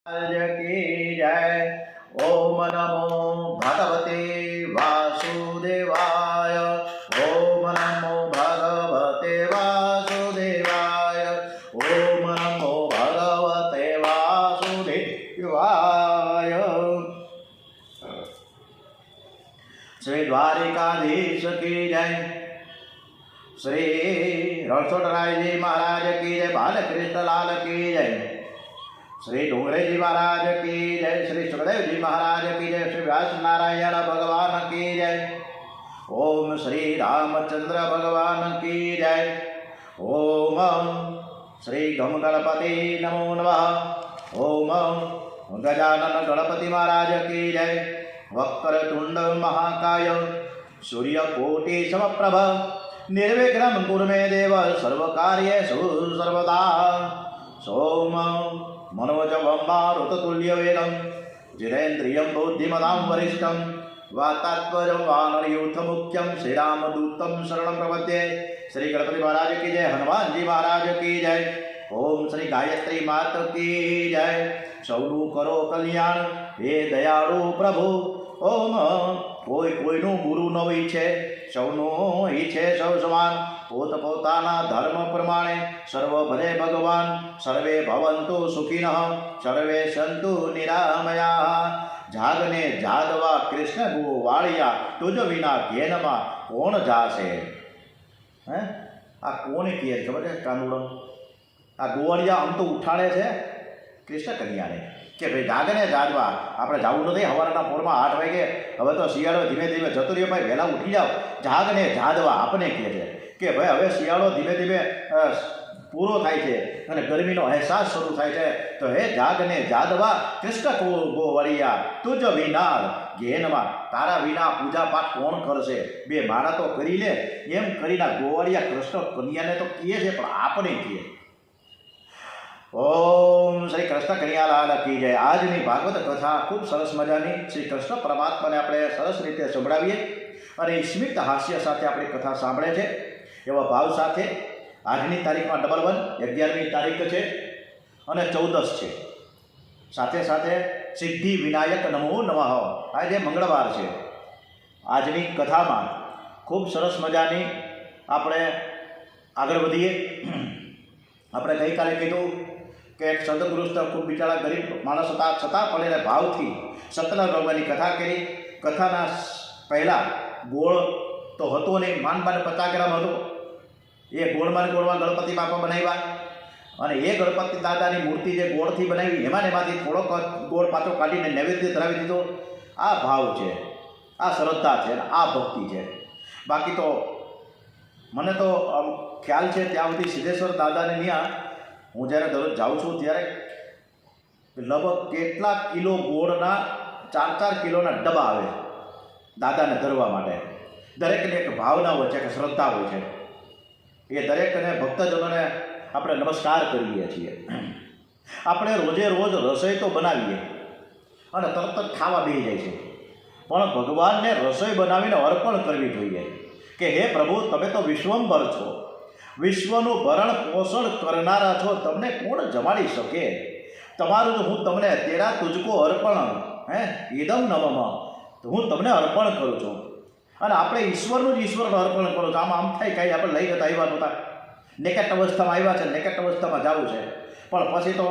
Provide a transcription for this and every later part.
की जय। ओम नमो भगवते वासुदेवाय। ओम नमो भगवते वासुदेवाय। ओम नमो भगवते वासुदेवाय। श्री द्वारिकाधीश की जय। श्री रणछोड़राय जी महाराज की जय। बालकृष्ण लाल की जय। श्री डोंगरे जी महाराज की जय। श्री सुखदेव जी महाराज की जय। श्री व्यास नारायण भगवान की जय। ओम श्री रामचंद्र भगवान की जय। ओम श्री गम गणपति नमो नमः। ओम गजानन गणपति महाराज की जय। वक्रतुंड महाकाय सूर्यकोटि समप्रभ निर्विघ्नं कुरु मे देव सर्वकार्येषु सर्वदा। सोम मनोजवं मारुततुल्यवेगं जितेन्द्रियं बुद्धिमतां वरिष्ठं वातात्मजं वानरयूथमुख्यं श्रीरामदूतं शरणं प्रपद्ये। श्री गणपति महाराज की जय। हनुमान जी महाराज की जय। ओम श्री गायत्री मात की जय। सौनु करो कल्याण हे दयाळु प्रभु। ओम कोई कोईનું ગુરુ ન ઈચ્છે, સૌનો ઈચ્છે સૌ સમાન। પોતપોતાના ધર્મ પ્રમાણે સર્વ ભલે ભગવાન। સર્વે ભવંતુ સુખિનઃ સર્વે સંતુ નિરામયા। જાગને જાદવા કૃષ્ણ ગોવાળિયા તુજ વિના ઘેનમાં કોણ જાશે। હે આ કોને કહે ખબર છે કાનુડો? આ ગોવાળિયા આમ તો ઉઠાડે છે કૃષ્ણ કન્યાને કે ભાઈ જાગને જાગવા આપણે જવું નથી સવારના પોરમાં 8 વાગે। હવે તો શિયાળો ધીમે ધીમે જતો રહ્યો ભાઈ, વહેલા ઉઠી જાઓ। જાગને જાદવા આપણે કહે છે કે ભાઈ હવે શિયાળો ધીમે ધીમે પૂરો થાય છે અને ગરમીનો અહેસાસ શરૂ થાય છે। તો હે જાગને જાદવા કૃષ્ણ ગોવાળિયા તુજ વિના ઘેનમાં તારા વિના પૂજા પાઠ કોણ કરશે। બે માળા તો કરી લે એમ કરીને ગોવાળિયા કૃષ્ણ કન્યાને તો કહે છે પણ આપણે કહે। ओम श्री कृष्ण कन्यालाल की जय। આજની ભાગવત કથા ખૂબ સરસ મજાની શ્રી કૃષ્ણ પરમાત્માને આપણે સરસ રીતે સંભળાવીએ અને સ્મિત હાસ્ય સાથે આપણે કથા સાંભળે છે એવા ભાવ સાથે આજની તારીખમાં 11 11મી તારીખ છે અને 14 છે। સાથે સાથે સિદ્ધિ વિનાયક નમો નમઃ આજે મંગળવાર છે। આજની કથામાં ખૂબ સરસ મજાની આપણે આગળ વધીએ। આપણે ગઈકાલે કીધું કે એક સદગુરુસ્થ ખૂબ બિચારા ગરીબ માણસ હતા, છતાં પણ એને ભાવથી સત્યનારાયણ ભગવાનની કથા કરી। કથાના પહેલાં ગોળ તો હતો નહીં, માંડ 50 ગ્રામ હતો। એ ગોળમાં ગણપતિ બાપા બનાવ્યા અને એ ગણપતિ દાદાની મૂર્તિ જે ગોળથી બનાવી એમાંથી થોડોક ગોળ પાછો કાઢીને નૈવેદ્ય ધરાવી દીધો। આ ભાવ છે, આ શ્રદ્ધા છે, આ ભક્તિ છે। બાકી તો મને તો ખ્યાલ છે ત્યાં સુધી સિદ્ધેશ્વર દાદાને ત્યાં હું જ્યારે દરરોજ જાઉં છું ત્યારે લગભગ કેટલા કિલો ગોળના 4-4 કિલોના ડબ્બા આવે દાદાને ધરવા માટે। દરેકને એક ભાવના હોય છે કે શ્રદ્ધા હોય છે। એ દરેકને ભક્તજનોને આપણે નમસ્કાર કરીએ છીએ। આપણે રોજે રોજ રસોઈ તો બનાવીએ અને તરત જ ખાવા બેસી જાય છે, પણ ભગવાનને રસોઈ બનાવીને અર્પણ કરવી જોઈએ કે હે પ્રભુ તમે તો વિશ્વંભર છો, વિશ્વનું ભરણ પોષણ કરનારા છો, તમને કોણ જમાડી શકે। તમારું હું તમને તેરા તુજકો અર્પણ હે ઇદમ નમઃ હું તમને અર્પણ કરું છું। અને આપણે ઈશ્વરનું જ ઈશ્વરને અર્પણ કરો છો। આમ થાય કાંઈ આપણે લઈ જતા આવ્યા નહોતા, નેકેટ અવસ્થામાં આવ્યા છે, નેકેટ અવસ્થામાં જવું છે, પણ પછી તો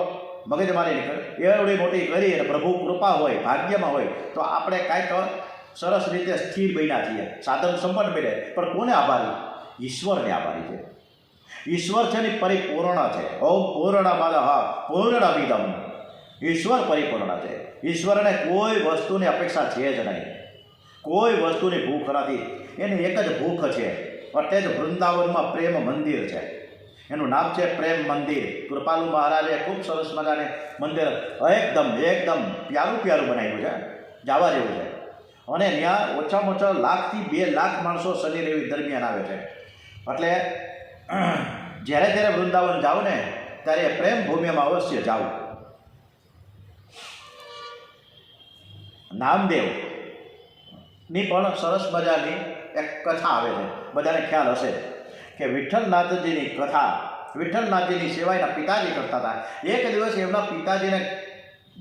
મગજમારી એવડી મોટી કરી અને પ્રભુ કૃપા હોય, ભાગ્યમાં હોય તો આપણે કાંઈક સરસ રીતે સ્થિર બન્યા છીએ, સાધન સંપન્ન બને। પણ કોને આભારી? ઈશ્વરને આભારી છે। ઈશ્વર છે ને પરિપૂર્ણ છે। ઓમ પૂર્ણમદઃ પૂર્ણમિદં ઈશ્વર પરિપૂર્ણ છે। ઈશ્વરને કોઈ વસ્તુની અપેક્ષા છે જ નહીં, કોઈ વસ્તુની ભૂખ નથી, એની એક જ ભૂખ છે, એટલે જ વૃંદાવનમાં પ્રેમ મંદિર છે, એનું નામ છે પ્રેમ મંદિર। કૃપાલુ મહારાજે ખૂબ સરસ મજાને મંદિર એકદમ પ્યારું બનાવ્યું છે, જવા જેવું છે। અને ત્યાં ઓછામાં ઓછા 1,00,000 થી 2 લાખ માણસો શનિ રવિ દરમિયાન આવે છે। એટલે જ્યારે જ્યારે વૃંદાવન જાઓ ને ત્યારે પ્રેમ ભૂમિમાં અવશ્ય જાઓ। નામદેવની પણ સરસ મજાની એક કથા આવે છે, બધાને ખ્યાલ હશે કે વિઠ્ઠલનાથજીની કથા વિઠ્ઠલનાથજીની સેવા એના પિતાજી કરતા હતા। એક દિવસ એમના પિતાજીને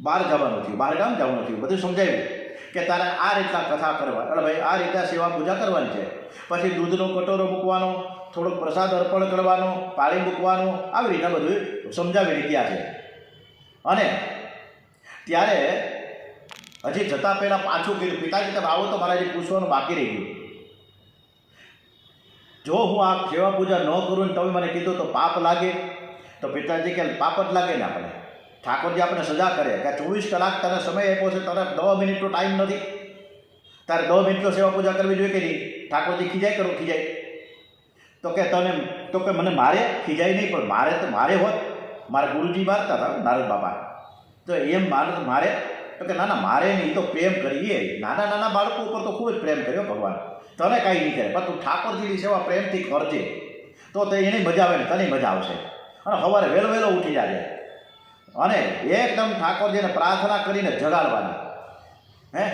બહાર જવાનું થયું, બહાર ગામ જવાનું થયું, બધું સમજાવ્યું કે તારે આ રીતના કથા કરવા, એટલે ભાઈ આ રીતના સેવા પૂજા કરવાની છે. પછી દૂધનો કટોરો મૂકવાનો, થોડોક પ્રસાદ અર્પણ કરવાનો, પાણી મૂકવાનું, આવી રીતના બધું સમજાવીને ગયા છે. અને ત્યારે હજી જતાં પહેલાં પાછું કીધું, પિતાજી તમે આવો તો મારે હજી પૂછવાનું બાકી રહી ગયું. જો હું આ સેવા પૂજા ન કરું ને તમે મને કીધું તો પાપ લાગે? તો પિતાજી કે પાપ જ લાગે ને. આપણે ઠાકોરજી આપણે સજા કરે કે 24 કલાક તને સમય આપ્યો છે, તારે 10 મિનિટનો ટાઈમ નથી, તારે 10 મિનિટનો સેવા પૂજા કરવી જોઈએ કે નહીં? ઠાકોરજી ખીજાય. તો કે તને તો કે મને મારે ખીજાય નહીં, પણ મારે તો મારે હોત, મારા ગુરુજી મારતા હતા નારદ બાબા, તો એમ મારે તો કે ના મારે નહીં, તો પ્રેમ કરીએ. નાના બાળકો ઉપર તો ખૂબ જ પ્રેમ કર્યો ભગવાન, તને કાંઈ નહીં કરે, પણ તું ઠાકોરજીની સેવા પ્રેમથી કરજે તો તે એની મજા આવે ને તને મજા આવશે. અને સવારે વહેલો ઉઠી જાય અને એકદમ ઠાકોરજીને પ્રાર્થના કરીને જગાડવાના.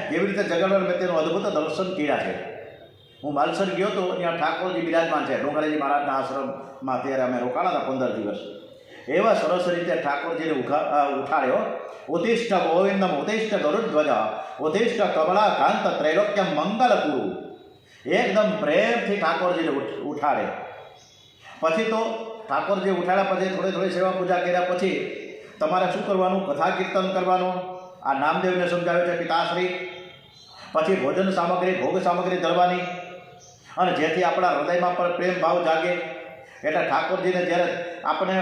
કેવી રીતે જગાડવાનું મેં તેનું અદ્ભુત દર્શન કર્યા છે. હું માલસર ગયો હતો, ત્યાં ઠાકોરજી બિરાજમાન છે ડોંગરેજી મહારાજના આશ્રમમાં. ત્યારે અમે રોકાણા હતા 15 દિવસ. એવા સરસ રીતે ઠાકોરજીને ઉઠાડ્યો. ઉત્તિષ્ઠ ગોવિંદમ ઉત્તિષ્ઠ ગરુડધ્વજ ઉત્તિષ્ઠ કમલા કાંત ત્રૈલોક્યમ મંગલ કુરુ. એકદમ પ્રેમથી ઠાકોરજીને ઉઠાડે. પછી તો ઠાકોરજી ઉઠાડ્યા પછી થોડી સેવા પૂજા કર્યા પછી તમારે શું કરવાનું? કથા કીર્તન કરવાનું. આ નામદેવને સમજાવે છે પિતાશ્રી. પછી ભોજન સામગ્રી, ભોગ સામગ્રી ધરવાની, અને જેથી આપણા હૃદયમાં પણ પ્રેમ ભાવ જાગે. એટલે ઠાકોરજીને જ્યારે આપણે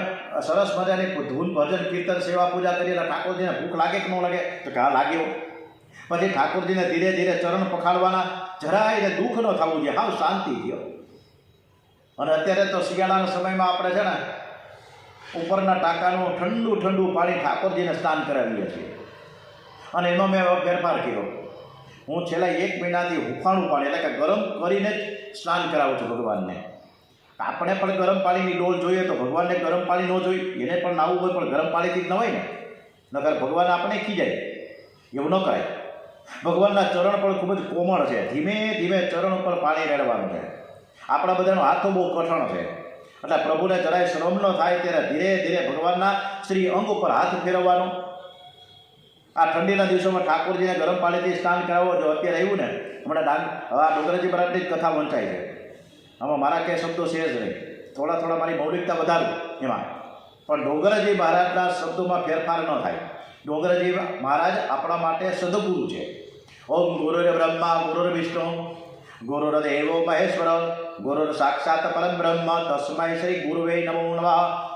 સરસ મજાની ધૂન ભજન કીર્તન સેવા પૂજા કરીએ એટલે ઠાકોરજીને ભૂખ લાગે કે ન લાગે? તો કે હા લાગ્યો. પછી ઠાકોરજીને ધીરે ધીરે ચરણ પખાડવાના, જરાય એને દુઃખ ન થવું જોઈએ, હાવ શાંતિ થયો. અને અત્યારે તો શિયાળાના સમયમાં આપણે છે ને ઉપરના ટાંકાનું ઠંડુ પાણી ઠાકોરજીને સ્નાન કરાવીએ છીએ. અને એમાં મેં ફેરફાર કર્યો. હું છેલ્લા 1 મહિનાથી હુંફાળું પાણી એટલે કે ગરમ કરીને જ સ્નાન કરાવું છું ભગવાનને. આપણે પણ ગરમ પાણીની ડોલ જોઈએ તો ભગવાનને ગરમ પાણી ન જોઈએ, એને પણ નાવું હોય પણ ગરમ પાણીથી જ ન હોય ને, નકર ભગવાન આપણે ખીજાય. એવું ન કરાય. ભગવાનના ચરણ પણ ખૂબ જ કોમળ છે, ધીમે ધીમે ચરણ ઉપર પાણી રેડવાનું છે. આપણા બધાનો હાથ તો બહુ કઠણ છે, એટલે પ્રભુને જરાય શ્રમ ન થાય ત્યારે ધીરે ધીરે ભગવાનના શ્રી અંગ ઉપર હાથ ફેરવવાનો. આ ઠંડીના દિવસોમાં ઠાકોરજીને ગરમ પાણીથી સ્નાન કરાવો. જો અત્યારે આવ્યું ને હમણાં આ ડોંગરેજી મહારાજની જ કથા વંચાય છે. આમાં મારા કંઈ શબ્દો છે જ નહીં, થોડા મારી મૌલિકતા વધારું એમાં, પણ ડોંગરેજી મહારાજના શબ્દોમાં ફેરફાર ન થાય. ડોંગરેજી મહારાજ આપણા માટે સદગુરુ છે. ઓમ ગુરુર બ્રહ્મા ગુરુર વિષ્ણુ ગુરુર્દેવો મહેશ્વર ગુરુર સાક્ષાત પરમ બ્રહ્મ તસ્મૈ શ્રી ગુરુવે નમો નમઃ.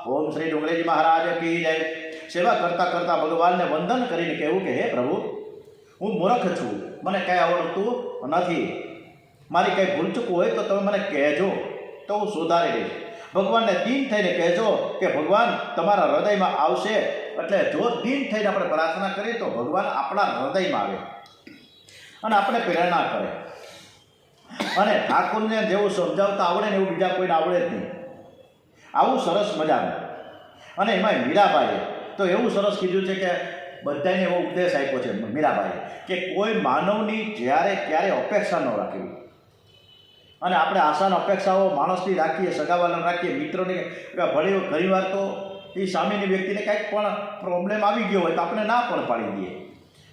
ઓમ શ્રી ડોંગરેજી મહારાજ કી જય. સેવા કરતાં ભગવાનને વંદન કરીને કહેવું કે હે પ્રભુ, હું મૂર્ખ છું, મને કંઈ આવડતું નથી, મારી કંઈ ભૂલચૂક હોય તો તમે મને કહેજો તો હું સુધારી દઈશ. ભગવાનને દીન થઈને કહેજો કે ભગવાન તમારા હૃદયમાં આવશે. એટલે જો દીન થઈને આપણે પ્રાર્થના કરીએ તો ભગવાન આપણા હૃદયમાં આવે અને આપણે પ્રેરણા કરે. અને ઠાકોરને જેવું સમજાવતા આવડે ને એવું બીજા કોઈને આવડે જ નહીં. આવું સરસ મજાનું. અને એમાં મીરાબાઈએ તો એવું સરસ કીધું છે કે બધાને એવો ઉપદેશ આપ્યો છે મીરાબાઈએ કે કોઈ માનવની જ્યારે ક્યારે અપેક્ષા ન રાખવી. અને આપણે આશાની અપેક્ષાઓ માણસની રાખીએ, સગાવાલાને રાખીએ, મિત્રોની. ઘણી વાર તો એ સામેની વ્યક્તિને કંઈક પણ પ્રોબ્લેમ આવી ગયો હોય તો આપણે ના પણ પાડી દઈએ,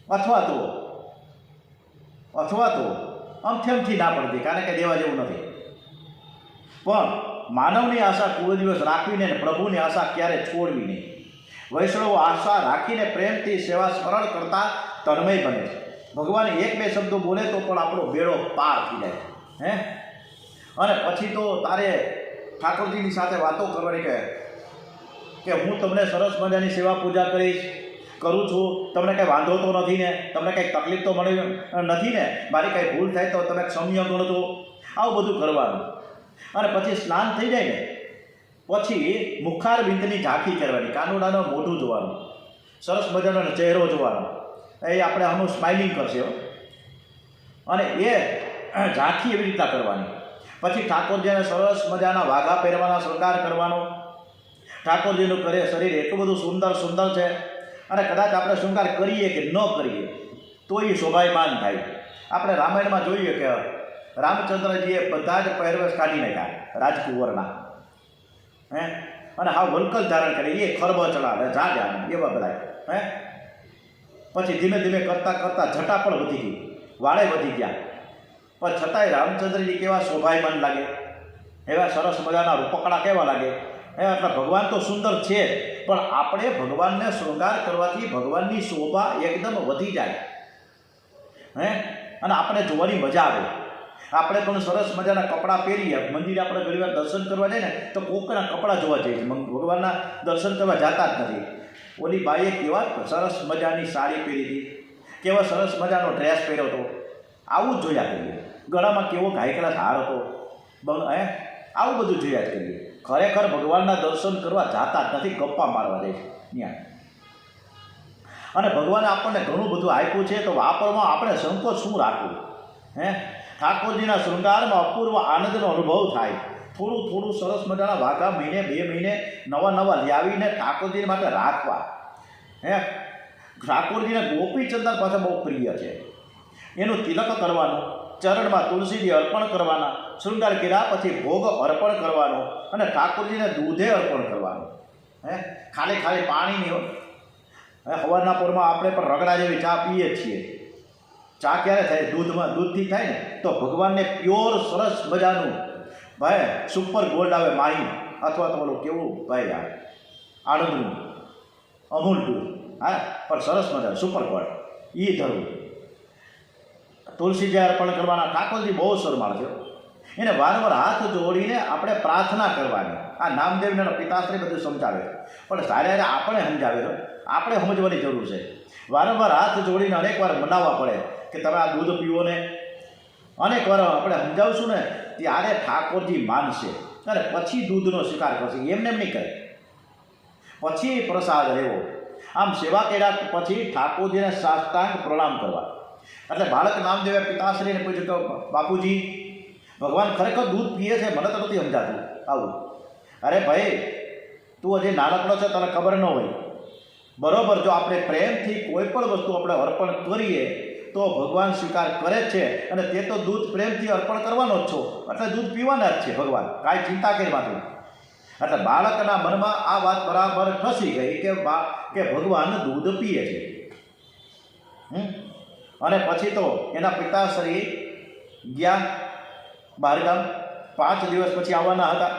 અથવા તો અમથેમથી ના પડી દઈએ, કારણ કે દેવા જેવું નથી. પણ માનવની આશા કોઈ દિવસ રાખવીને પ્રભુની આશા ક્યારે છોડવી નહીં. વૈષ્ણવ આશા રાખીને પ્રેમથી સેવા સ્મરણ કરતાં તન્મય બને છે. ભગવાન 1-2 શબ્દો બોલે તો પણ આપણો બેડો પાર થઈ જાય. અને પછી તો તારે ઠાકોરજીની સાથે વાતો કરવાની કે હું તમને સરસ મજાની સેવા પૂજા કરું છું, તમને કંઈ વાંધો તો નથી ને, તમને કંઈક તકલીફ તો મળી નથી ને, મારી કંઈ ભૂલ થાય તો તમે ક્ષમ્ય ગણજો. આવું બધું કરવાનું. અને પછી સ્નાન થઈ જાય ને પછી મુખારબિંદની ઝાંખી કરવાની, કાનુડાનો મોઢું જોવાનું, સરસ મજાનો ચહેરો જોવાનો. એ આપણે આનું સ્માઇલિંગ કરશે. અને એ ઝાંખી એવી રીતના કરવાની. પછી ઠાકોરજીને સરસ મજાના વાઘા પહેરવાના, શૃંગાર કરવાનો. ઠાકોરજીનું શરીર એટલું બધું સુંદર છે, અને કદાચ આપણે શૃંગાર કરીએ કે ન કરીએ તો એ શોભાયમાન થાય. આપણે રામાયણમાં જોઈએ કે રામચંદ્રજીએ બધા જ પહેરવેશ કાઢી નાખ્યા રાજકુંવરના, અને હા વલકલ ધારણ કરે, એ ખરબચડા જા એવા બધા. પછી ધીમે ધીમે કરતાં કરતાં જટા પણ વધી ગઈ, વાળે વધી ગયા, પણ છતાંય રામચંદ્રજી કેવા શોભાયમાન લાગે, એવા સરસ મજાના રૂપકડા કેવા લાગે. એટલે ભગવાન તો સુંદર છે, પણ આપણે ભગવાનને શૃંગાર કરવાથી ભગવાનની શોભા એકદમ વધી જાય અને આપણે જોવાની મજા આવે. આપણે પણ સરસ મજાના કપડાં પહેરીએ, મંદિરે આપણે ઘણી વાર દર્શન કરવા જઈએ ને તો કોકના કપડાં જોવા જઈએ, ભગવાનના દર્શન કરવા જતા જ નથી. ઓલી બાઈએ કેવા સરસ મજાની સાડી પહેરી હતી, કેવા સરસ મજાનો ડ્રેસ પહેર્યો હતો, આવું જ જોયા કરીએ. ગળામાં કેવો ઘાયકડા હાર હતો, આવું બધું જોયા જ કરીએ. ખરેખર ભગવાનના દર્શન કરવા જાતા જ નથી, ગપ્પા મારવા જાય છે ત્યાં. અને ભગવાને આપણને ઘણું બધું આપ્યું છે, તો વાપરવામાં આપણે સંકોચ શું રાખવું? ઠાકોરજીના શૃંગારમાં અપૂર્વ આનંદનો અનુભવ થાય. થોડું થોડું સરસ મજાના વાઘા મહિને 2 મહિને નવા લાવીને ઠાકોરજી માટે રાખવા. ઠાકોરજીને ગોપીચંદન પાસે બહુ પ્રિય છે. એનું તિલક કરવાનું, ચરણમાં તુલસીજી અર્પણ કરવાના, શૃંગાર કર્યા પછી ભોગ અર્પણ કરવાનો અને ઠાકોરજીને દૂધે અર્પણ કરવાનું. ખાલી પાણીની. સવારના પોરમાં આપણે પણ રગડા જેવી ચા પીએ જ છીએ. ચા ક્યારે થાય? દૂધથી થાય ને. તો ભગવાનને પ્યોર સરસ મજાનું સુપર ગોલ્ડ આવે માહી, અથવા તો બોલો કેવું આણંદનું અમૂલ દૂધ, પણ સરસ મજાનું સુપર ગોલ્ડ એ ધરવું. તુલસીજી અર્પણ કરવાના. ઠાકોરજી બહુ શરમાળ છે, એને વારંવાર હાથ જોડીને આપણે પ્રાર્થના કરવાની. આ નામદેવના પિતાશ્રી બધું સમજાવે, પણ સારે આપણે સમજાવે તો આપણે સમજવાની જરૂર છે. વારંવાર હાથ જોડીને અનેક વાર મનાવવા પડે કે તમે આ દૂધ પીવો ને. અનેક વાર આપણે સમજાવશું ને ત્યારે ઠાકોરજી માનશે અને પછી દૂધનો સ્વીકાર કરશે. એમને એમ નહીં કરે, પછી પ્રસાદ લેવો. આમ સેવા કર્યા પછી ઠાકોરજીને સાષ્ટાંગ પ્રણામ કરવા. એટલે બાળક નામદેવે પિતાશ્રીને પૂછ્યું કે બાપુજી, ભગવાન ખરેખર દૂધ પીએ છે? મને તો નથી સમજાતું આવું. અરે ભાઈ, તું હજી નાનકડો છે, તને ખબર ન હોય. બરોબર, જો આપણે પ્રેમથી કોઈ પણ વસ્તુ આપણે અર્પણ કરીએ તો ભગવાન સ્વીકાર કરે જ છે. અને તે તો દૂધ પ્રેમથી અર્પણ કરવાનો જ છો, એટલે દૂધ પીવાના જ છે ભગવાન, કાંઈ ચિંતા કરવાથી. એટલે બાળકના મનમાં આ વાત બરાબર ફસી ગઈ કે ભગવાન દૂધ પીએ છે. અને પછી તો એના પિતાશ્રી ગયા બહારગામ. 5 દિવસ પછી આવવાના હતા.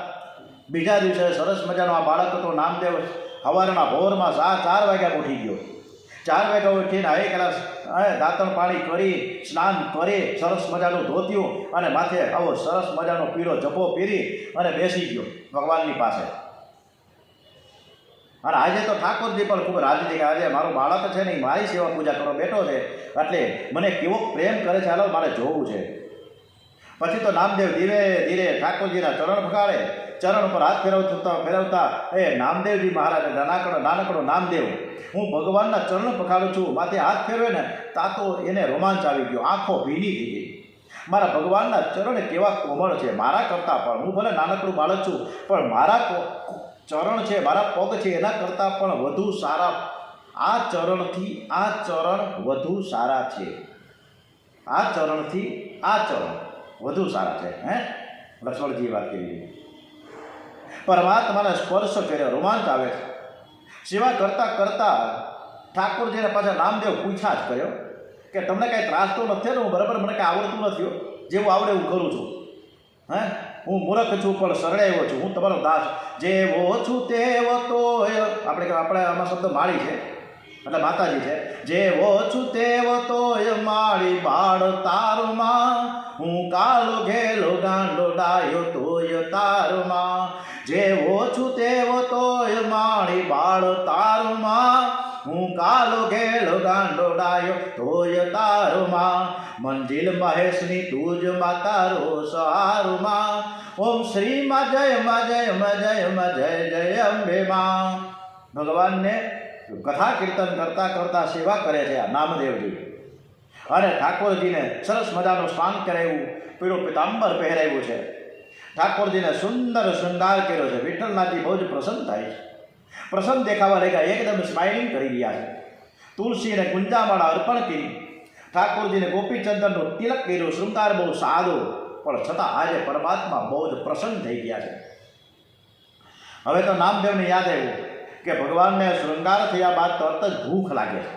બીજા દિવસે સરસ મજાનો આ બાળક હતો નામદેવ સવારના ભોરમાં 4 વાગ્યા ઉઠી ગયો. 4 વાગ્યા ઉઠીને હવે કલાક દાંતણ પાણી કરી, સ્નાન કરી, સરસ મજાનું ધોત્યું અને માથે આવો સરસ મજાનો પીળો જભો પહેરી અને બેસી ગયો ભગવાનની પાસે. અને આજે તો ઠાકોરજી પણ ખૂબ રાજી છે કે આજે મારો બાળક છે ને મારી સેવા પૂજા કરવા બેઠો છે, એટલે મને કેવો પ્રેમ કરે છે, હાલો મારે જોવું છે. પછી તો નામદેવ ધીરે ધીરે ઠાકોરજીના ચરણ પકડે. ચરણ પર હાથ ફેરવતા નામદેવજી મહારાજ, નાનકડો નામદેવ, હું ભગવાનના ચરણ પખાડું છું. માથે હાથ ફેરવે ને તા તો એને રોમાંચ આવી ગયો, આંખો ભીની થઈ ગઈ. મારા ભગવાનના ચરણ કેવા કોમળ છે, મારા કરતાં પણ. હું ભલે નાનકડું બાળક છું, પણ મારા ચરણ છે, મારા પગ છે, એના કરતાં પણ વધુ સારા. આ ચરણથી આ ચરણ વધુ સારા છે. આ ચરણથી આ ચરણ વધુ સારા છે. લક્ષ્મણજીએ વાત કરી. પરમાત્માને સ્પર્શ કર્યો, રોમાંચ આવે છે. સેવા કરતાં કરતાં ઠાકોરજીને પાછા નામદેવ પૂછા જ કર્યો કે તમને કાંઈ ત્રાસ તો નથી ને? હું બરાબર, મને કાંઈ આવડતું નથી, જેવું આવડે હું કરું છું. હું મૂર્ખ છું પણ શરણાયો છું, હું તમારો દાસ. જેવો છું તેવો તો આપણે આમાં શબ્દ માળી છે, એટલે માતાજી છે. જેવો છું તેવો તો માળી બાળ તારમાં, હું કાલો ઘેલો ગાંડો ડાયો તોય તારમાં. જેવો છું તેવો તોય માળી બાળ તારમાં, હું કાલો ઘેલો ગાંડો ડાયો તોય તારમાં. મંજિલ મહેશની તુજ માતારો સહારમાં, ઓમ શ્રી માં જય માં જય માં જય માં જય જય અંબે માં. ભગવાનને કથા કીર્તન કરતાં કરતાં સેવા કરે છે આ નામદેવજી. અને ઠાકોરજીને સરસ મજાનું સ્નાન કરાવ્યું, પીળો પિતાંબર પહેરાવ્યું છે. ઠાકોરજીને સુંદર શૃંગાર કર્યો છે. વિઠ્ઠલનાથજી બહુ જ પ્રસન્ન થાય છે. પ્રસન્ન દેખાવા લાગ્યા, એકદમ સ્માઇલિંગ કરી રહ્યા છે. તુલસીને ગુંજામાળા અર્પણ કરી, ઠાકોરજીને ગોપીચંદનનો તિલક કર્યો. શૃંગાર બહુ સાદો, પણ છતાં આજે પરમાત્મા બહુ જ પ્રસન્ન થઈ ગયા છે. હવે તો નામદેવને યાદ આવ્યું કે ભગવાનને શૃંગાર થયા બાદ તરત જ ભૂખ લાગે છે.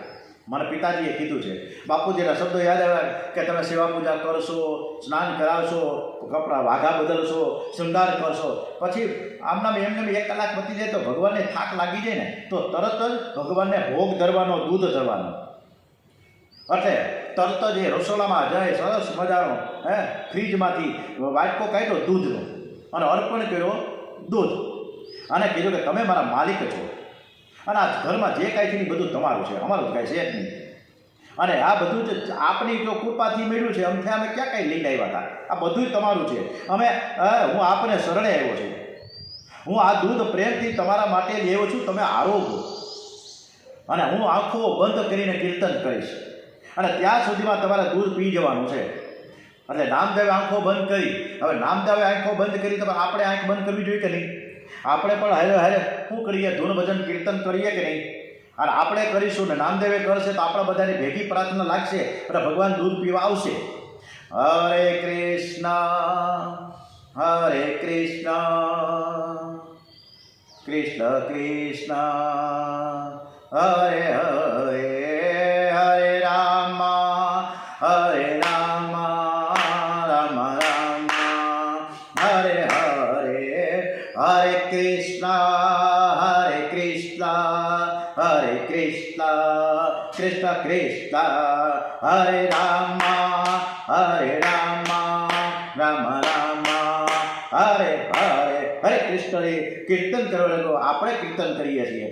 મને પિતાજીએ કીધું છે. બાપુજીના શબ્દો યાદ આવ્યા કે તમે સેવા પૂજા કરશો, સ્નાન કરાવશો, કપડાં વાઘા બદલશો, શૃંગાર કરશો, પછી આમનામ એમને 1 કલાક પતી જાય તો ભગવાનને થાક લાગી જાય ને તો તરત જ ભગવાનને ભોગ ધરવાનો, દૂધ ધરવાનો. એટલે તરત જ એ રસોડામાં જાય, સરસ મજાનો ફ્રીજમાંથી વાટકો કાઢ્યો દૂધનો અને અર્પણ કર્યો દૂધ, અને કીધું કે તમે મારા માલિક છો અને આ ઘરમાં જે કાંઈ છે એ બધું તમારું છે, અમારું કાંઈ છે જ નહીં. અને આ બધું જ આપની જો કૃપાથી મળ્યું છે, અમથે અમે ક્યાં કાંઈ લઈને આવ્યા હતા, આ બધું જ તમારું છે. હું આપને શરણે આવ્યો છું, હું આ દૂધ પ્રેમથી તમારા માટે લેવો છું, તમે આરોગો. અને હું આંખો બંધ કરીને કીર્તન કરીશ અને ત્યાં સુધીમાં તમારે દૂધ પી જવાનું છે. એટલે નામદેવે આંખો બંધ કરી. હવે નામદેવે આંખો બંધ કરી તો આપણે આંખ બંધ કરવી જોઈએ કે નહીં? આપણે પણ હારે હારે શું કરીએ, ધૂન ભજન કીર્તન કરીએ કે નહીં? અને આપણે કરીશું ને નામદેવે કરશે તો આપણા બધાની ભેગી પ્રાર્થના લાગશે અને ભગવાન દૂધ પીવા આવશે. હરે કૃષ્ણ કૃષ્ણ કૃષ્ણ હરે હરે, હરે રામ રામ રામ હરે હરે, હરે કૃષ્ણ કૃષ્ણ કૃષ્ણ હરે રામ રામ રામ હરે હરે, હરે કૃષ્ણ. કીર્તન કરવા લાગો. આપણે કીર્તન કરીએ છીએ.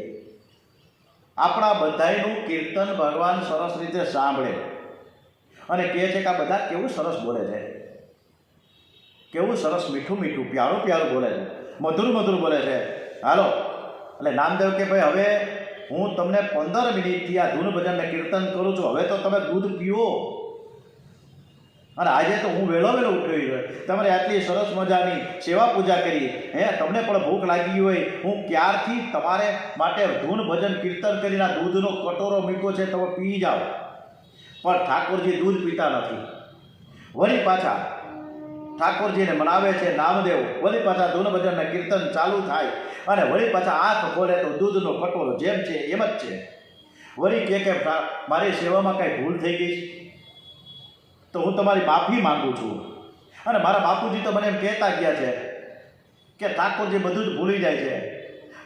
આપણા બધાયનું કીર્તન ભગવાન સરસ રીતે સાંભળે અને કહે છે કે આ બધા કેવું સરસ બોલે છે, કેવું સરસ મીઠું મીઠું પ્યારું પ્યારું બોલે છે, મધુર મધુર બોલે છે. હાલો, એટલે નામદેવ કે ભાઈ હવે હું તમને 15 મિનિટથી આ ધૂન ભજનને કીર્તન કરું છું, હવે તો તમે દૂધ પીવો. અને આજે તો હું વહેલો ઉઠ્યો, તમારે આટલી સરસ મજાની સેવા પૂજા કરી, તમને પણ ભૂખ લાગી હોય, હું ક્યારથી તમારે માટે ધૂન ભજન કીર્તન કરીને દૂધનો કટોરો મીઠો છે તમે પી જાઓ. પણ ઠાકોરજી દૂધ પીતા નથી. વળી પાછા ઠાકોરજીને મનાવે છે નામદેવ, વળી પાછા ધૂન ભજનના કીર્તન ચાલુ થાય અને વળી પાછા આંખ ખોલે તો દૂધનો કટોરો જેમ છે એમ જ છે. વળી કે મારી સેવામાં કાંઈ ભૂલ થઈ ગઈ તો હું તમારી માફી માંગુ છું. અને મારા બાપુજી તો મને એમ કહેતા ગયા છે કે ઠાકોરજી બધું જ ભૂલી જાય છે,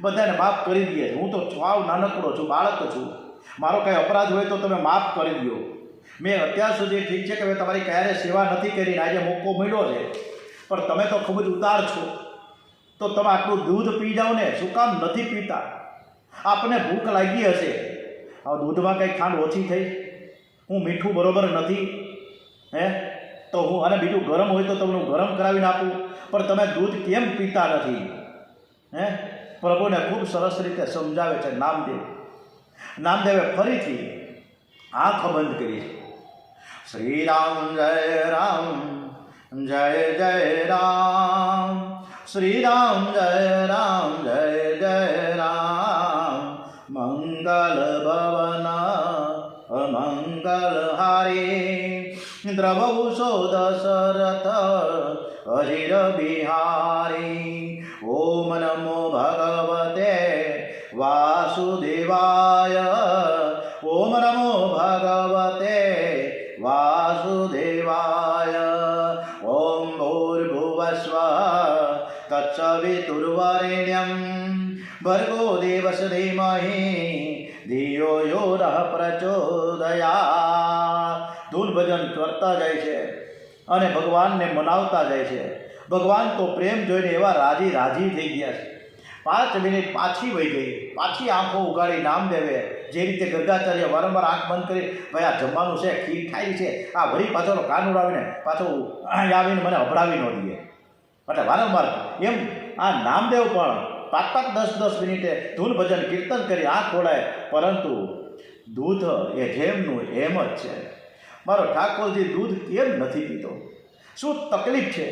બધાને માફ કરી દે છે. હું તો સાવ નાનકડો છું, બાળક છું, મારો કાંઈ અપરાધ હોય તો તમે માફ કરી દો. મેં અત્યાર સુધી ઠીક છે કે મેં તમારી ક્યારે સેવા નથી કરી, આજે મોકો મળ્યો છે, પણ તમે તો ખૂબ જ ઉદાર છો, તો તમે આટલું દૂધ પી જાઓ ને. શું કામ નથી પીતા? આપને ભૂખ લાગી હશે, હવે દૂધમાં કંઈ ખાંડ ઓછી થઈ, હું મીઠું બરોબર નથી, તો હું અને બીજું ગરમ હોય તો તમને હું ગરમ કરાવીને આપું, પણ તમે દૂધ કેમ પીતા નથી? પ્રભુને ખૂબ સરસ રીતે સમજાવે છે નામદેવ. નામદેવે ફરીથી આંખ બંધ કરી. શ્રી રામ જય રામ જય જય રામ, શ્રી રામ જય રામ જય જય રામ, મંગલ ભવન મંગલ હારી, દ્રવહુષો દશરથ અજીર બિહારી. ઓમ નમો ભગવતે વાસુદેવાય, ઓમ નમો ભગવતે વાસુદેવાય. ઓમ ભૂર્ભુવસ્વ તત્સવિતુર્વરેણ્યં ભર્ગો દેવસ્ય ધીમહિ ધિયો યો નઃ પ્રચોદયાત્. ધૂન ભજન કરતા જાય છે અને ભગવાનને મનાવતા જાય છે. ભગવાન તો પ્રેમ જોઈને એવા રાજી થઈ ગયા છે. 5 મિનિટ પાછી વહી ગઈ, પાછી આંખો ઉગાડી નામદેવે જે રીતે ગર્ગાચાર્ય વારંવાર આંખ બંધ કરી, ભાઈ આ જમવાનું છે, ખીર ખાઈ છે, આ વળી પાછો કાન ઉડાવીને પાછો આવીને મને અભડાવી ન દે. એટલે વારંવાર એમ આ નામદેવ પણ 5-5, 10-10 મિનિટે ધૂન ભજન કીર્તન કરી આંખ ખોલાય, પરંતુ દૂધ એ જેમનું એમ જ છે. મારો ઠાકોરજી દૂધ કેમ નથી પીતો? શું તકલીફ છે?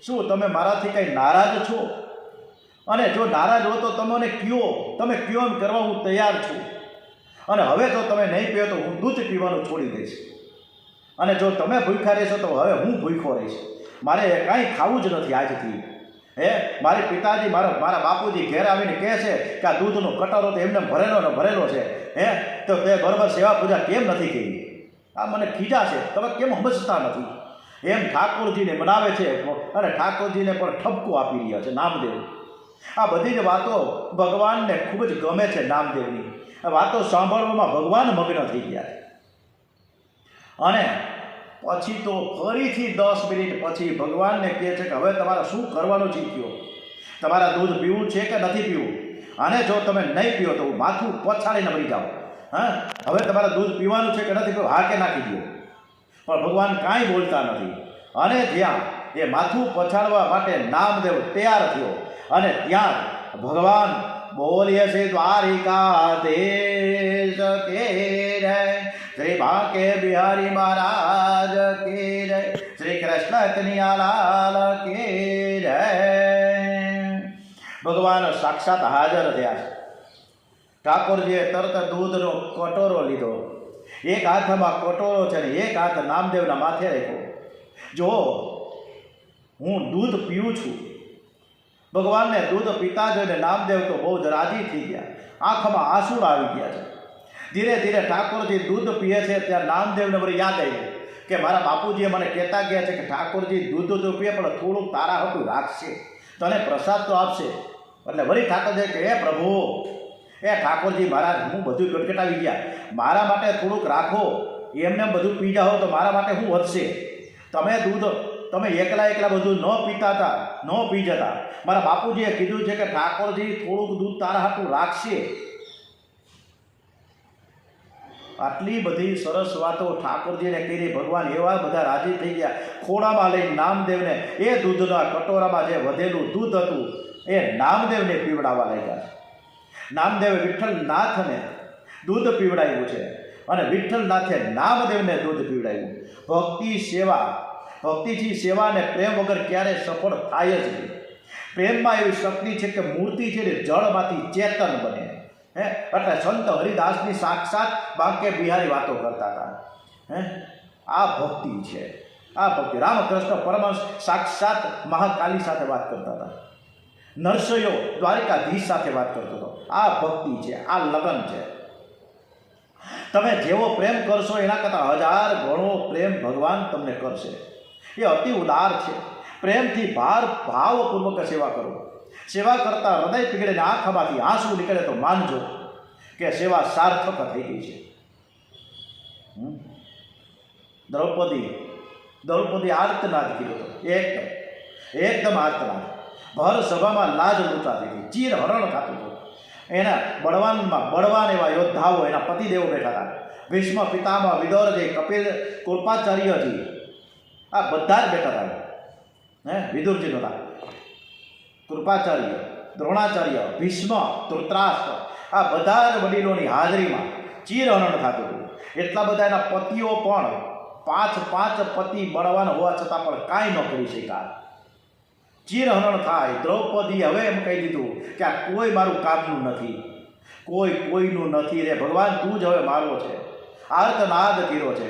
શું તમે મારાથી કંઈ નારાજ છો? અને જો નારાજ હો તો તમે કયો એમ કરવા હું તૈયાર છું. અને હવે જો તમે નહીં પીઓ તો હું દૂધ પીવાનું છોડી દઈશ. અને જો તમે ભૂખ્યા રહેશો તો હવે હું ભૂખ્યો રહીશ. મારે કાંઈ ખાવું જ નથી આજથી. મારી પિતાજી મારા બાપુજી ઘેર આવીને કહે છે કે આ દૂધનો કટોરો તો એમને ભરેલો છે. તો તે બરોબર સેવા પૂજા કેમ નથી કરી? આ મને ખીજા છે, તમે કેમ સમજતા નથી? એમ ઠાકોરજીને બનાવે છે અને ઠાકોરજીને પણ ઠપકો આપી રહ્યા છે નામદેવ. આ બધી જ વાતો ભગવાનને ખૂબ જ ગમે છે. નામદેવની આ વાતો સાંભળવામાં ભગવાન મગ્ન થઈ ગયા છે. અને પછી તો ફરીથી 10 મિનિટ પછી ભગવાનને કહે છે કે હવે તમારે શું કરવાનું છે? કયો, તમારા દૂધ પીવું છે કે નથી પીવું? અને જો તમે નહીં પીઓ તો માથું પછાડીને મરી જાઓ. હા, હવે તમારે દૂધ પીવાનું છે કે નથી પીવું? હા કે નાખી દો. પણ ભગવાન કાંઈ બોલતા નથી. અને જ્યાં એ માથું પછાડવા માટે નામદેવ તૈયાર થયો અને ત્યાં ભગવાન બોલીએ છે દ્વારિકાધીશ કે જય, શ્રી બાંકે બિહારી મહારાજ કે જય, શ્રી કૃષ્ણ કનૈયાલાલ કે જય. ભગવાન સાક્ષાત હાજર થયા છે. ઠાકોરજીએ તરત દૂધનો કટોરો લીધો. એક હાથમાં કટોરો છે ને એક હાથ નામદેવના માથે રાખ્યો. જો હું દૂધ પીઉં છું. ભગવાનને દૂધ પીતા જોઈને નામદેવ તો બહુ જ રાજી થઈ ગયા. આંખમાં આંસુ આવી ગયા છે. ધીરે ધીરે ઠાકોરજી દૂધ પીએ છે ત્યાં નામદેવને મને યાદ આવ્યું કે મારા બાપુજીએ મને કહેતા ગયા છે કે ઠાકોરજી દૂધ તો પીએ પણ થોડુંક તારા હતું રાખશે, તને પ્રસાદ તો આપશે. એટલે વળી ઠાકોરજી કે હે પ્રભુ, એ ઠાકોરજી મહારાજ, હું બધું ગટગટાવી ગયા, મારા માટે થોડુંક રાખો. એમને બધું પી જાઓ તો મારા માટે શું વધશે? તમે એકલા બધું ન પીતા હતા, ન પી જતા. મારા બાપુજીએ કીધું છે કે ઠાકોરજી થોડુંક દૂધ તારા હાટું રાખશે. આટલી બધી સરસ વાતો ઠાકોરજીને કરી. ભગવાન એવા બધા રાજી થઈ ગયા. ખોડામાં લઈને નામદેવને એ દૂધના કટોરામાં જે વધેલું દૂધ હતું એ નામદેવને પીવડાવવા લાગ્યા. નામદેવે વિઠ્ઠલનાથને દૂધ પીવડાવ્યું છે અને વિઠ્ઠલનાથે નામદેવને દૂધ પીવડાવ્યું. ભક્તિથી સેવા અને પ્રેમ વગર ક્યારેય સફળ થાય જ નહીં. પ્રેમમાં એવી શક્તિ છે કે મૂર્તિ છે ને જળમાંથી ચેતન બને. એટલે સંત હરિદાસની સાક્ષાત બાંકે બિહારી વાતો કરતા હતા. આ ભક્તિ છે. આ ભક્તિ રામકૃષ્ણ પરમહંસ સાક્ષાત મહાકાલી સાથે વાત કરતા હતા. નરસૈયો દ્વારિકાધીશ સાથે વાત કરતો હતો. આ ભક્તિ છે, આ લગન છે. તમે જેવો પ્રેમ કરશો એના કરતાં 1000 ગણો પ્રેમ ભગવાન તમને કરશે. એ અતિ ઉદાર છે. પ્રેમથી ભાવપૂર્વક સેવા કરો. સેવા કરતા હૃદય પીગળીને આંખમાંથી આંસુ નીકળે તો માનજો કે સેવા સાર્થક થઈ ગઈ છે. દ્રૌપદી આર્તનાદ કર્યો હતો. એકદમ આર્તનાદ. ભર સભામાં લાજ લૂંટાતી હતી. ચીર હરણ થતું હતું. એના બળવાન એવા યોદ્ધાઓ એના પતિદેવો બેઠા હતા. ભીષ્મ પિતામહ વિદુરજી, કપિલ કૃપાચાર્યજી, આ બધા જ બેઠા હતા. વિદુરજી નહોતા, કૃપાચાર્ય, દ્રોણાચાર્ય, ભીષ્મ, ધૃતરાષ્ટ્ર, આ બધા જ વડીલોની હાજરીમાં ચીરહરણ થતું હતું. એટલા બધા એના પતિઓ પણ પાંચ પતિ બળવાન હોવા છતાં પણ કાંઈ ન કરી શક્યા. ચીરહરણ થાય. દ્રૌપદી હવે એમ કહી દીધું કે આ કોઈ મારું કામનું નથી, કોઈનું નથી રે ભગવાન, તું જ હવે મારો છે. આર્તનાદ કર્યો છે.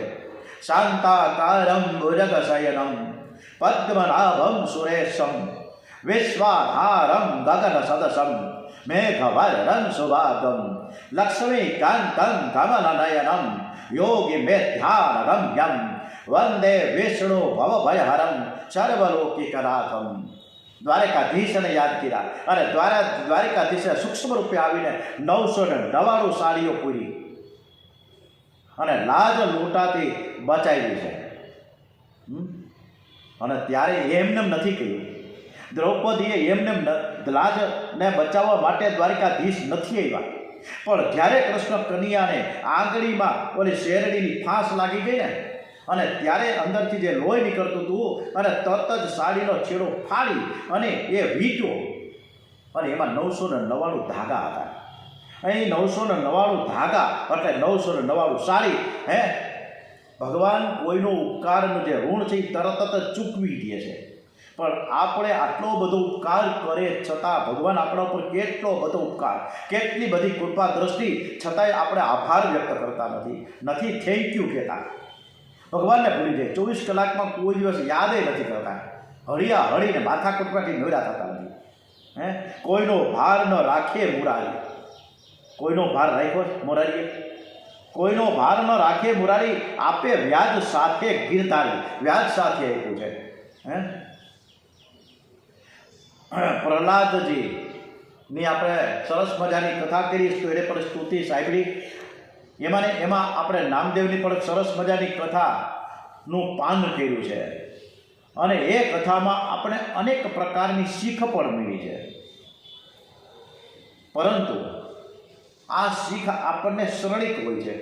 શાંતાકારમ ભુજગશયનમ પદ્મનાભમ સુરેશમ વિશ્વાધારમ ગગન સદસમ મેઘવર્ણમ શુભાગમ લક્ષ્મીકાંતમ કમલનયનમ યોગી મેધ્યાનગમ્યમ વંદે વિષ્ણુ ભવભયહરમ સર્વલોકિકનાથમ. દ્વારકાધીશને યાદ કર્યા અને દ્વારકાધીશે સૂક્ષ્મ રૂપે આવીને 999 સાડીઓ પૂરી અને લાજ લૂંટાતી બચાવી છે. અને ત્યારે એમને નથી કહ્યું. દ્રૌપદીએ એમને લાજને બચાવવા માટે દ્વારકાધીશ નથી આવ્યા. પણ જ્યારે કૃષ્ણ કનૈયાને આંગળીમાં ઓલી શેરડીની ફાંસ લાગી ગઈ ને અને ત્યારે અંદરથી જે લોહી નીકળતું હતું અને તરત જ સાડીનો છેડો ફાડી અને એ વીંટ્યો અને એમાં 999 ધાગા હતા. અહીં 999 ધાગા એટલે 999 સાડી. ભગવાન કોઈનો ઉપકારનું જે ઋણ છે એ તરત જ ચૂકવી દે છે. પણ આપણે આટલો બધો ઉપકાર કરે છતાં ભગવાન આપણા ઉપર કેટલો બધો ઉપકાર, કેટલી બધી કૃપા દ્રષ્ટિ છતાંય આપણે આભાર વ્યક્ત કરતા નથી થેન્ક યુ કહેતા. ભગવાનને ભૂલી જાય. 24 કલાકમાં કોઈ દિવસ યાદ નથી કરતા. હળીને માથાકૂટમાંથી નવરા થતા નથી. કોઈનો ભાર ન રાખે મુરારી. કોઈનો ભાર રાખ્યો મોરારીએ? કોઈનો ભાર ન રાખે મુરારી, આપે વ્યાજ સાથે ગીરધારી. વ્યાજ સાથે આપ્યું છે. હે પ્રહલાદજી ની આપણે સરસ મજાની કથા કરી, તો એને પણ સ્તુતિ સાંભળી. એમાં આપણે નામદેવની પણ સરસ મજાની કથાનું પાન કર્યું છે, અને એ કથામાં આપણે અનેક પ્રકારની શીખ પણ મળી છે. પરંતુ આ શીખ આપણને શ્રણિક હોય છે.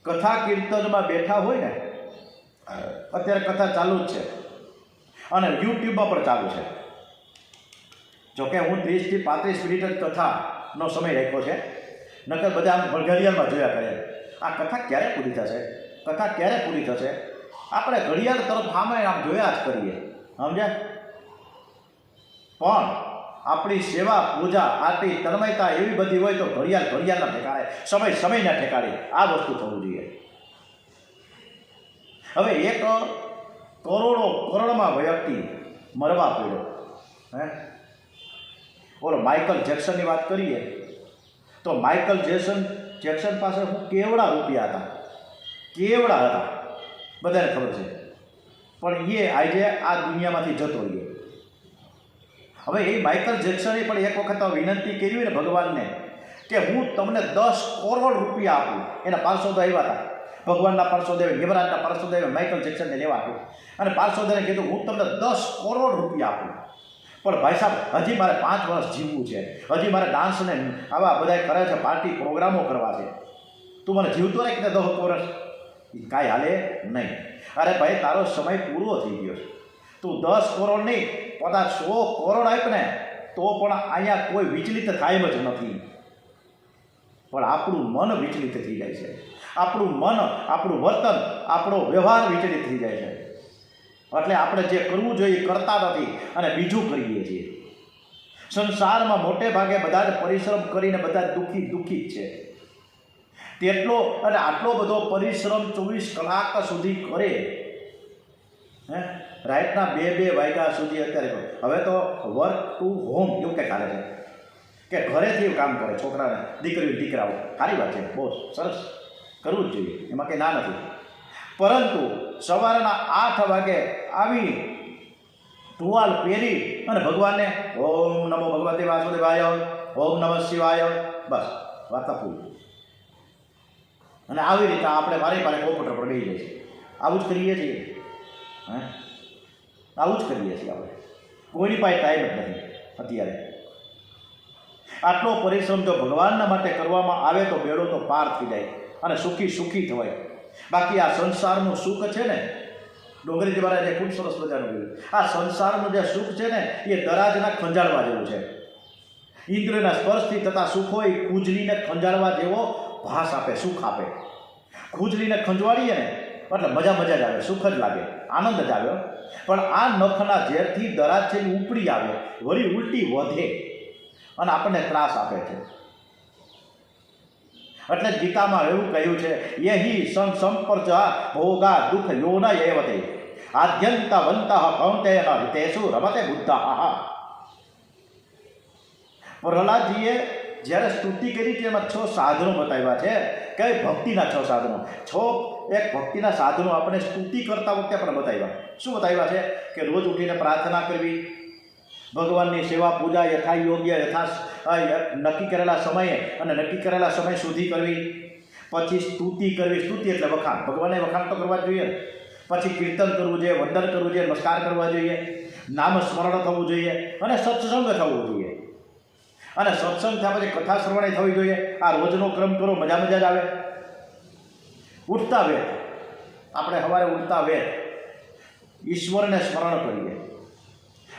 કથા કીર્તનમાં બેઠા હોય ને, અત્યારે કથા ચાલુ જ છે અને યુટ્યુબમાં પણ ચાલુ છે. જોકે હું 30 થી 35 મિનિટ જ કથાનો સમય રાખ્યો છે, નકર બધા આમ ઘડિયાળમાં જોયા કરે આ કથા ક્યારે પૂરી થશે, કથા ક્યારે પૂરી થશે. આપણે ઘડિયાળ તરફ આમ જોયા જ કરીએ, સમજ્યા. પણ આપણી સેવા પૂજા આરતી તન્મયતા એવી બધી હોય તો ઘડિયાળના ઠેકાણે, સમયના ઠેકાણે આ વસ્તુ થવું જોઈએ. હવે એક કરોડમાં વ્યક્તિ મરવા પડ્યો. હે ઓલો માઇકલ જેક્સનની વાત કરીએ તો માઇકલ જેક્સન પાસે કેવડા રૂપિયા હતા, બધાને ખબર છે. પણ એ આજે આ દુનિયામાંથી જતો રહ્યો. હવે એ માઇકલ જેક્સને પણ એક વખત વિનંતી કરી ને ભગવાનને કે હું તમને 10 કરોડ રૂપિયા આપું. એના પાર્ષદો આવ્યા હતા, ભગવાનના પાર્ષદેવ, યમરાજના પાર્ષદેવે માઇકલ જેક્સનને લેવા આપ્યું, અને પાર્ષદોને કીધું હું તમને 10 કરોડ રૂપિયા આપું, પણ ભાઈ સાહેબ હજી મારે 5 વર્ષ જીવવું છે, હજી મારે ડાન્સ ને આવા બધા કરે છે, પાર્ટી પ્રોગ્રામો કરવા છે, તું મને જીવતો રહે કે 10 વર્ષ. કાંઈ હાલે નહીં. અરે ભાઈ તારો સમય પૂરો થઈ ગયો છે, તું 10 કરોડ નહીં પોતા 100 કરોડ આપ ને તો પણ અહીંયા કોઈ વિચલિત થાય જ નથી. પણ આપણું મન વિચલિત થઈ જાય છે, આપણું મન, આપણું વર્તન, આપણો વ્યવહાર વિચલિત થઈ જાય છે. એટલે આપણે જે કરવું જોઈએ કરતા નથી અને બીજું કરીએ છીએ. સંસારમાં મોટે ભાગે બધા જ પરિશ્રમ કરીને બધા દુઃખી જ છે. તેટલો અને આટલો બધો પરિશ્રમ 24 કલાક સુધી કરે, રાતના 2 વાગ્યા સુધી. અત્યારે હવે તો વર્ક ટુ હોમ એવું કંઈક હાલે છે કે ઘરેથી કામ કરે છોકરાને, દીકરાઓ. સારી વાત છે, બહુ સરસ, કરવું જ જોઈએ, એમાં કંઈ ના નથી. પરંતુ સવારના 8 વાગે આવી ટુવાલ પહેરી અને ભગવાનને ઓમ નમો ભગવતે વાસુદેવાય, ઓમ નમઃ શિવાય, બસ વાર્તા પૂરી. અને આવી રીતે આપણે મારી પાસે કોમ્પ્યુટર પર બેસી જાય છે. આવું જ કરીએ છીએ. આપણે કોઈની પાસે ટાઈમ જ નથી અત્યારે. આટલો પરિશ્રમ જો ભગવાનના માટે કરવામાં આવે તો બેડો તો પાર થઈ જાય અને સુખી થવાય. બાકી આ સંસારનું સુખ છે ને, ડોંગરીજી મહારાજે ખૂબ સરસ મજાનું કહ્યું, આ સંસારનું જે સુખ છે ને એ દરાજના ખંજાળવા જેવું છે. ઇન્દ્રિયના સ્પર્શથી થતા સુખ હોય ખુજલીને ખંજાળવા જેવો ભાસ આપે, સુખ આપે. ખુજલીને ખંજવાડીએ ને એટલે મજા જ આવે, સુખ જ લાગે, આનંદ જ આવ્યો. પણ આ નખના ઝેરથી દરાજ છે ઉપડી આવે, વળી ઉલટી વધે અને આપણને ત્રાસ આપે છે. એટલે ગીતામાં એવું કહ્યું છે, યહી સંપર્જ ભોગા દુઃખ યોના એવતે આદ્યંતવંત કૌંતેય હિતેષુ રમતે બુદ્ધઃ. પ્રહલાદજીએ જ્યારે સ્તુતિ કરી તેમાં 6 સાધનો બતાવ્યા છે. કઈ ભક્તિના 6 સાધનો, એક ભક્તિના સાધનો આપણે સ્તુતિ કરતા વખતે આપણે બતાવ્યા. શું બતાવ્યા છે? કે રોજ ઉઠીને પ્રાર્થના કરવી, ભગવાનની સેવા પૂજા યથાયોગ્ય નક્કી કરેલા સમયે અને નક્કી કરેલા સમય સુધી કરવી. પછી સ્તુતિ કરવી, સ્તુતિ એટલે વખાણ, ભગવાનને વખાણ તો કરવા જોઈએ. પછી કીર્તન કરવું જોઈએ, વંદન કરવું જોઈએ, નમસ્કાર કરવા જોઈએ, નામ સ્મરણ થવું જોઈએ અને સત્સંગ થવું જોઈએ. અને સત્સંગ થયા પછી કથા શ્રવણે થવી જોઈએ. આ રોજનો ક્રમ કરો, મજા જ આવે. ઉઠતા વેર આપણે સવારે ઉઠતા વેર ઈશ્વરને સ્મરણ કરીએ,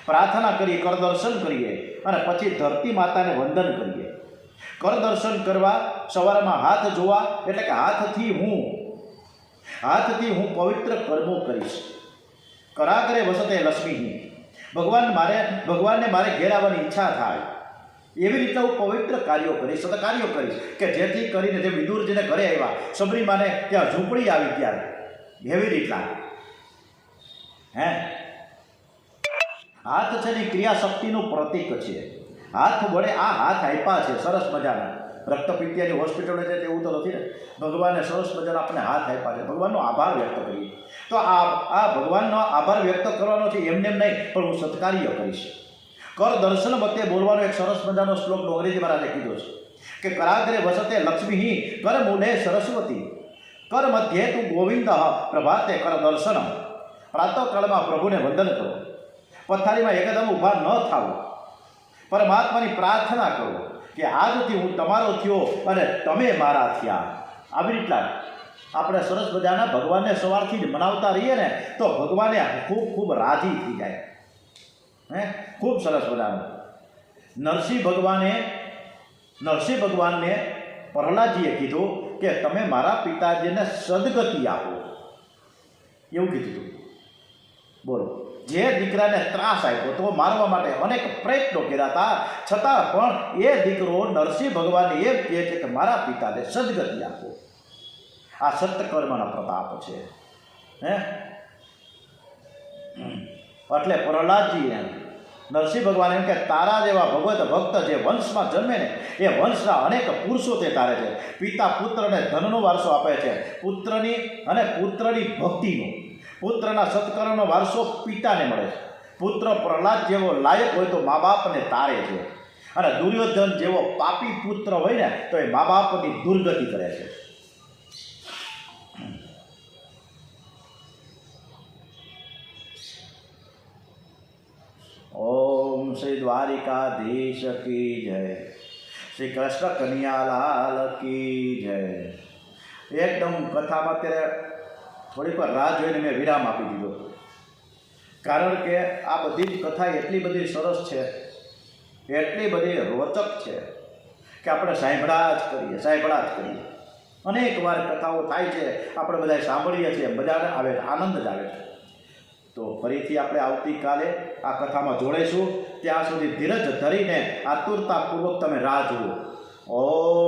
પ્રાર્થના કરીએ, કર દર્શન કરીએ અને પછી ધરતી માતાને વંદન કરીએ. કર દર્શન કરવા સવારમાં હાથ જોવા એટલે કે હાથથી હું પવિત્ર કર્મો કરીશ. કરાગ્રે વસતે લક્ષ્મી, ભગવાનને મારે ઘેર આવવાની ઈચ્છા થાય એવી રીતે હું પવિત્ર કાર્યો કરીશ, સદકાર્યો કરીશ કે જેથી કરીને જે વિદુરજીને ઘરે આવ્યા, સબરીમાને ત્યાં ઝૂંપડી આવી ત્યારે એવી રીતના હાથ છે ને ક્રિયા શક્તિનું પ્રતીક છે. હાથ વડે આ હાથ આપ્યા છે સરસ મજાના, રક્તપિત્તની હોસ્પિટલ છે તેવું તો નથી ને. ભગવાને સરસ મજાના આપણે હાથ આપ્યા છે, ભગવાનનો આભાર વ્યક્ત કરીએ. તો આ ભગવાનનો આભાર વ્યક્ત કરવાનો છે એમને એમ નહીં, પણ હું સત્કાર્ય કરીશ. કર દર્શન વખતે બોલવાનો એક સરસ મજાનો શ્લોક અંગ્રેજી મહારાજે કીધો છે કે કરાગ્રે વસતે લક્ષ્મી કર મૂલે સરસ્વતી કર મધ્યે તું ગોવિંદ પ્રભાતે કર દર્શન. પ્રાતઃકાળમાં પ્રભુને વંદન કરો, પથારીમાં એકદમ ઊભા ન થાવ, પરમાત્માની પ્રાર્થના કરો કે આજથી હું તમારો થયો અને તમે મારા થયા. આવી રીતના આપણે સરસ મજાના ભગવાનને સવારથી જ મનાવતા રહીએ ને તો ભગવાને ખૂબ ખૂબ રાજી થઈ જાય. ખૂબ સરસ મજાનું. નરસિંહ ભગવાનને પ્રહલાદજીએ કીધું કે તમે મારા પિતાજીને સદગતિ આપો, એવું કીધું હતું. બોલો, જે દીકરાને ત્રાસ આપ્યો તો મારવા માટે અનેક પ્રયત્નો કર્યા હતા, છતાં પણ એ દીકરો નરસિંહ ભગવાનને એમ કહે છે કે મારા પિતાને સદગતિ આપો. આ સત્કર્મનો પ્રતાપ છે. એટલે પ્રહલાદજી નરસિંહ ભગવાન એમ કે તારા જેવા ભગવત ભક્ત જે વંશમાં જન્મે ને એ વંશના અનેક પુરુષો તે તારે છે. પિતા પુત્રને ધનનો વારસો આપે છે, પુત્રની ભક્તિનો, પુત્રના સત્કર્મનો વારસો પિતાને મળે છે. પુત્ર પ્રહલાદ જેવો લાયક હોય તો મા બાપને તારે છે, અને દુર્યોધન જેવો પાપી પુત્ર હોય ને તો એ મા બાપની દુર્ગતિ કરે છે. ઓમ શ્રી દ્વારિકાધીશ કી જય, શ્રી કૃષ્ણ કનૈયાલાલ કી જય. એકદમ કથામાં અત્યારે થોડીક વાર રાહ જોઈને મેં વિરામ આપી દીધો, કારણ કે આ બધી જ કથા એટલી બધી સરસ છે, એટલી બધી રોચક છે કે આપણે સાંભળ્યા જ કરીએ. અનેક વાર કથાઓ થાય છે, આપણે બધા સાંભળીએ છીએ, મજા આવે, આનંદ જ આવે છે. તો ફરીથી આપણે આવતીકાલે આ કથામાં જોડાઈશું. ત્યાં સુધી ધીરજ ધરીને આતુરતાપૂર્વક તમે રાહ જુઓ. ઓમ